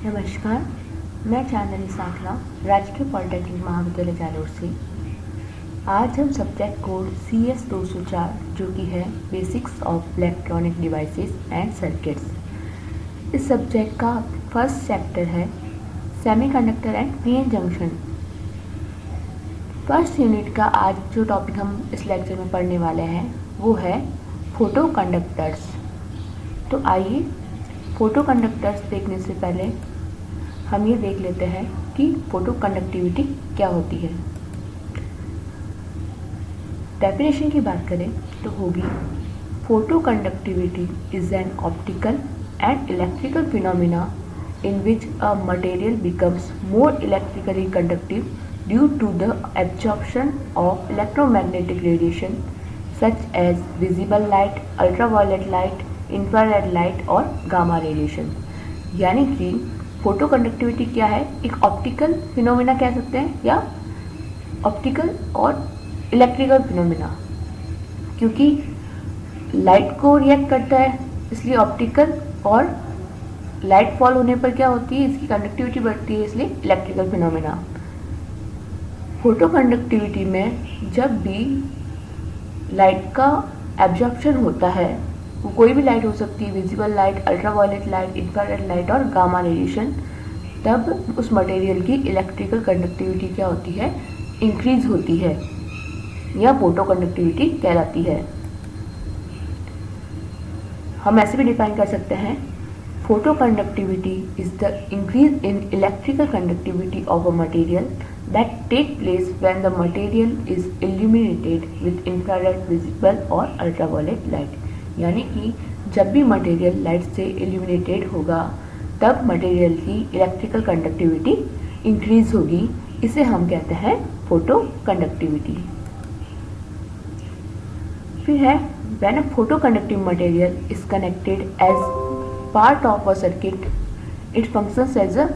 नमस्कार, मैं चांदनी साखला राजकीय पॉलिटेक्निक महाविद्यालय जालोर से। आज हम सब्जेक्ट कोड CS 204 जो कि है basics of electronic devices and circuits, इस सब्जेक्ट का फर्स्ट चैप्टर है semiconductor and PN junction. First unit का आज जो टॉपिक हम इस लेक्चर में पढ़ने वाले हैं वो है फोटो कंडक्टर्स। तो आइए फोटो कंडक्टर्स देखने से पहले हम ये देख लेते हैं कि फोटो कंडक्टिविटी क्या होती है। डेफिनेशन की बात करें तो होगी photoconductivity is an optical and electrical phenomena in which a material becomes more electrically conductive due to the absorption of electromagnetic radiation such as visible light, ultraviolet light, infrared light और gamma radiation. यानी कि photo conductivity क्या है, एक optical phenomena कह सकते हैं या ऑप्टिकल और इलेक्ट्रिकल फिनोमिना, क्योंकि लाइट को रिएक्ट करता है इसलिए ऑप्टिकल, और लाइट फॉल होने पर क्या होती है, इसकी कंडक्टिविटी बढ़ती है इसलिए इलेक्ट्रिकल फिनोमिना। फोटो कंडक्टिविटी में जब भी लाइट का एब्जॉर्प्शन होता है, वो कोई भी लाइट हो सकती है, visible light, ultraviolet light, infrared light और गामा रेडिएशन, तब उस मटेरियल की इलेक्ट्रिकल कंडक्टिविटी क्या होती है, इंक्रीज होती है या फोटो कंडक्टिविटी कहलाती है। हम ऐसे भी डिफाइन कर सकते हैं, photoconductivity is the increase in electrical conductivity of a material that take place when the material is illuminated with infrared, visible और अल्ट्रावायलेट लाइट। यानी कि जब भी मटेरियल लाइट से इल्यूमिनेटेड होगा तब मटेरियल की इलेक्ट्रिकल कंडक्टिविटी इंक्रीज होगी, इसे हम कहते हैं फोटो कंडक्टिविटी। फिर है when a photoconductive material is connected as part of a circuit it functions as a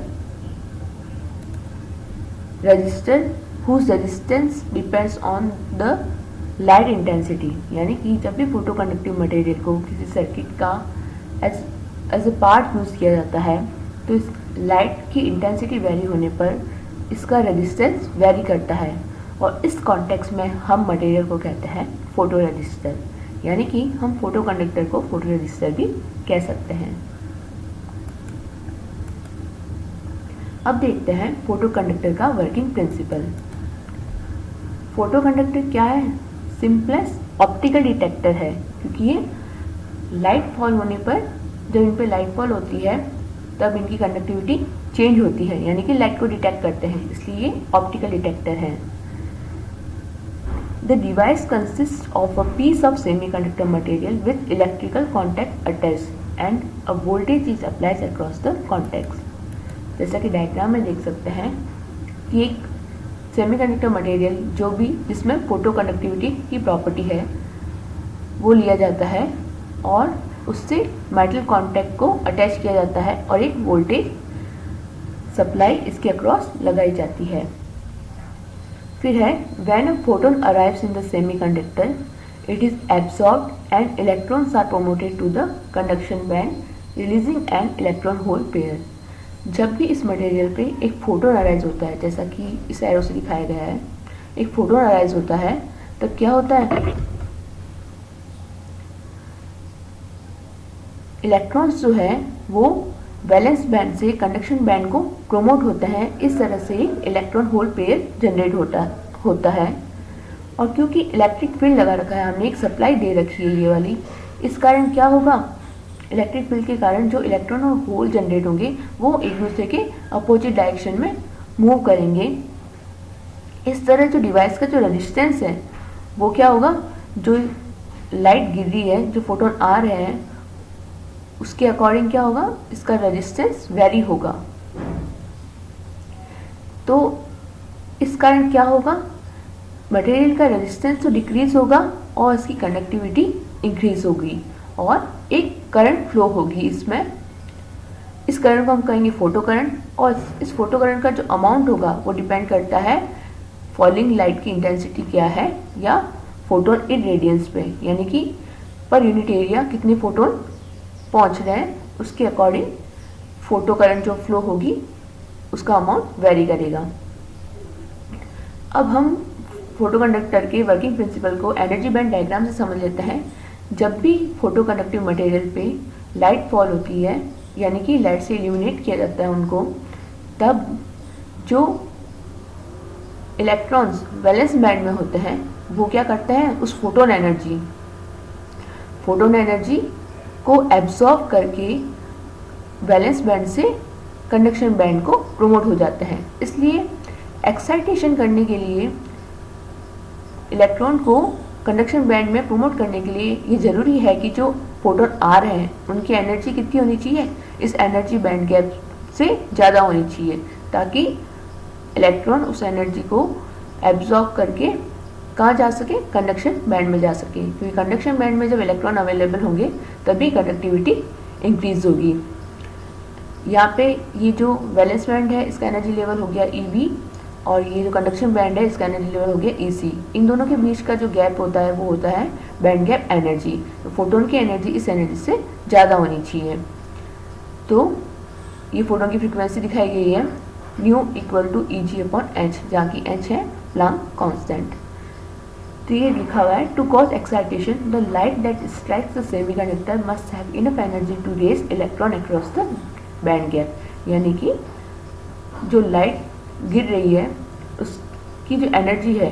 resistor whose resistance depends on the light intensity. यानी कि जब भी फोटो कंडक्टिव मटेरियल को किसी सर्किट का एज ए पार्ट यूज़ किया जाता है तो इस लाइट की इंटेंसिटी वेरी होने पर इसका रेजिस्टेंस वेरी करता है, और इस कॉन्टेक्स्ट में हम मटेरियल को कहते हैं फोटो रजिस्टर। यानी कि हम फोटो कंडक्टर को फोटो रजिस्टर भी कह सकते हैं। अब देखते हैं फोटो कंडक्टर का वर्किंग प्रिंसिपल। फोटो कंडक्टर क्या है, सिंपलेस्ट ऑप्टिकल डिटेक्टर है, क्योंकि ये लाइट फॉल होने पर, जब इन पर लाइट फॉल होती है तब इनकी कंडक्टिविटी चेंज होती है, यानी कि लाइट को डिटेक्ट करते हैं, इसलिए ये ऑप्टिकल डिटेक्टर है। The device consist of a piece of semiconductor material with electrical contact attached and a voltage is applied across the contacts. जैसा कि डायग्राम में देख सकते हैं कि एक सेमीकंडक्टर मटेरियल जो भी जिसमें फोटो कंडक्टिविटी की प्रॉपर्टी है वो लिया जाता है और उससे मेटल कॉन्टैक्ट को अटैच किया जाता है और एक वोल्टेज सप्लाई इसके अक्रॉस लगाई जाती है। फिर है when a photon arrives in the semiconductor it is absorbed and electrons are promoted to the conduction band releasing an electron hole pair. जब भी इस मटेरियल पे एक फोटोन अराइज होता है, जैसा कि इस एरो से दिखाया गया है, एक फोटोन अराइज होता है तब क्या होता है, इलेक्ट्रॉन्स जो है वो वैलेंस बैंड से कंडक्शन बैंड को प्रोमोट होते हैं। इस तरह से इलेक्ट्रॉन होल पेयर जनरेट होता है। और क्योंकि इलेक्ट्रिक फील्ड लगा रखा है, हमने एक सप्लाई दे रखी है ये वाली, इस कारण क्या होगा, इलेक्ट्रिक फील्ड के कारण जो इलेक्ट्रॉन और होल जनरेट होंगे वो एक दूसरे के अपोजिट डायरेक्शन में मूव करेंगे। इस तरह जो डिवाइस का जो रेजिस्टेंस है वो क्या होगा, जो लाइट गिर रही है, जो फोटोन आ रहे हैं उसके अकॉर्डिंग क्या होगा, इसका रेजिस्टेंस वेरी होगा। तो इस कारण क्या होगा, मटेरियल का रेजिस्टेंस तो डिक्रीज होगा और इसकी कंडक्टिविटी इंक्रीज होगी और एक करंट फ्लो होगी इसमें। इस करंट को हम कहेंगे फोटो करंट, और इस फोटो करंट का जो अमाउंट होगा वो डिपेंड करता है फॉलिंग लाइट की इंटेंसिटी क्या है या फोटोन इन रेडियंस पे, यानी कि पर यूनिट एरिया कितने फोटोन पहुंच रहे हैं उसके अकॉर्डिंग फोटो करंट जो फ्लो होगी उसका अमाउंट वेरी करेगा। अब हम फोटो कंडक्टर के वर्किंग प्रिंसिपल को एनर्जी बैंड डायग्राम से समझ लेते हैं। जब भी फोटो कंडक्टिव मटेरियल पे लाइट फॉल होती है, यानी कि लाइट से इल्यूमिनेट किया जाता है उनको, तब जो इलेक्ट्रॉन्स वैलेंस बैंड में होते हैं वो क्या करते हैं, उस फोटोन एनर्जी को एब्जॉर्ब करके वैलेंस बैंड से कंडक्शन बैंड को प्रमोट हो जाते हैं। इसलिए एक्साइटेशन करने के लिए, इलेक्ट्रॉन को कंडक्शन बैंड में प्रमोट करने के लिए ये ज़रूरी है कि जो फोटोन आ रहे हैं उनकी एनर्जी कितनी होनी चाहिए, इस एनर्जी बैंड गैप से ज़्यादा होनी चाहिए, ताकि इलेक्ट्रॉन उस एनर्जी को एब्जॉर्ब करके कहाँ जा सके, कंडक्शन बैंड में जा सके। क्योंकि कंडक्शन बैंड में जब इलेक्ट्रॉन अवेलेबल होंगे तभी कंडक्टिविटी इंक्रीज होगी। यहाँ पे ये जो वैलेंस बैंड है इसका एनर्जी लेवल हो गया EB, और ये जो कंडक्शन बैंड है इसका एनर्जी लेवल हो गया EC। इन दोनों के बीच का जो गैप होता है वो होता है बैंड गैप एनर्जी। तो फोटोन की एनर्जी इस एनर्जी से ज़्यादा होनी चाहिए। तो ये फोटोन की फ्रीक्वेंसी दिखाई गई है न्यू इक्वल टू Eg/h, जहाँ की h है प्लांक कांस्टेंट। तो ये लिखा हुआ है, to cause excitation the light that strikes the semiconductor must have enough energy to raise electron across the band gap. यानी कि जो लाइट गिर रही है उसकी जो एनर्जी है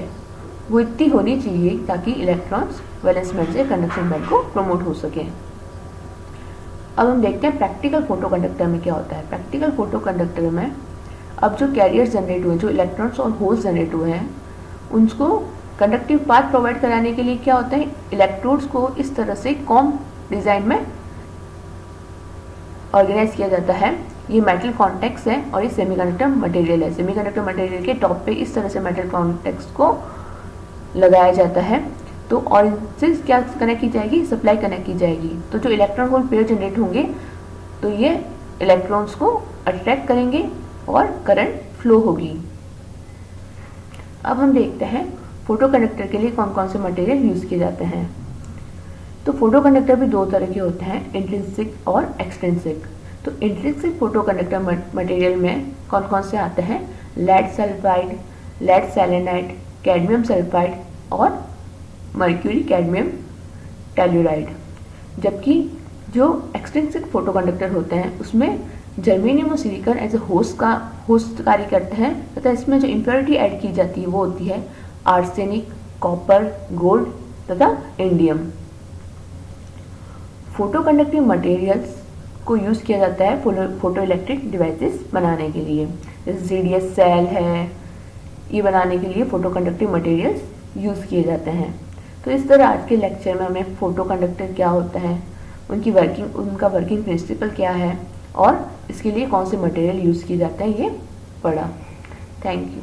वो इतनी होनी चाहिए ताकि इलेक्ट्रॉन्स वैलेंस बैंड से कंडक्शन बैंड को प्रमोट हो सके। अब हम देखते हैं प्रैक्टिकल फोटो कंडक्टर में क्या होता है। प्रैक्टिकल फोटो कंडक्टर में अब जो कैरियर्स जनरेट हुए, जो इलेक्ट्रॉन्स और होल्स जनरेट हुए हैं, उनको कंडक्टिव पाथ प्रोवाइड कराने के लिए क्या होता है, इलेक्ट्रोड्स को इस तरह से कॉम डिज़ाइन में ऑर्गेनाइज किया जाता है। ये मेटल कॉन्टेक्ट्स है और ये सेमीकंडक्टर मटेरियल है। सेमीकंडक्टर मटेरियल के टॉप पे इस तरह से मेटल कॉन्टेक्ट्स को लगाया जाता है। तो और इनसे क्या कनेक्ट की जाएगी, सप्लाई कनेक्ट की जाएगी। तो जो इलेक्ट्रॉन होल पेयर जनरेट होंगे तो ये इलेक्ट्रॉन्स को अट्रैक्ट करेंगे और करंट फ्लो होगी। अब हम देखते हैं फोटो कंडक्टर के लिए कौन कौन से मटेरियल यूज़ किए जाते हैं। तो फोटो कंडक्टर भी दो तरह के होते हैं, इंट्रिंसिक और एक्सट्रिंसिक। तो इंट्रिंसिक फोटो कंडक्टर मटेरियल में कौन कौन से आते हैं, lead sulphide, lead selenide, cadmium sulphide और मर्क्यूरी कैडमियम टेल्यूराइड। जबकि जो एक्सट्रिंसिक फोटो कंडक्टर होते हैं उसमें जर्मेनियम और सिलिकॉन एज ए होस्ट कार्य करते हैं, तथा इसमें जो इम्प्योरिटी ऐड की जाती है वो होती है आर्सेनिक, कॉपर, गोल्ड तथा इंडियम। फोटो कंडक्टिव मटेरियल्स को यूज़ किया जाता है फोटो इलेक्ट्रिक डिवाइसेस बनाने के लिए, जैसे CDS सेल है, ये बनाने के लिए फोटो कंडक्टिव मटेरियल्स यूज़ किए जाते हैं। तो इस तरह आज के लेक्चर में हमें फोटो कंडक्टर क्या होता है, उनका वर्किंग प्रिंसिपल क्या है और इसके लिए कौन से मटेरियल यूज़ किए जाते हैं ये पढ़ा। Thank you.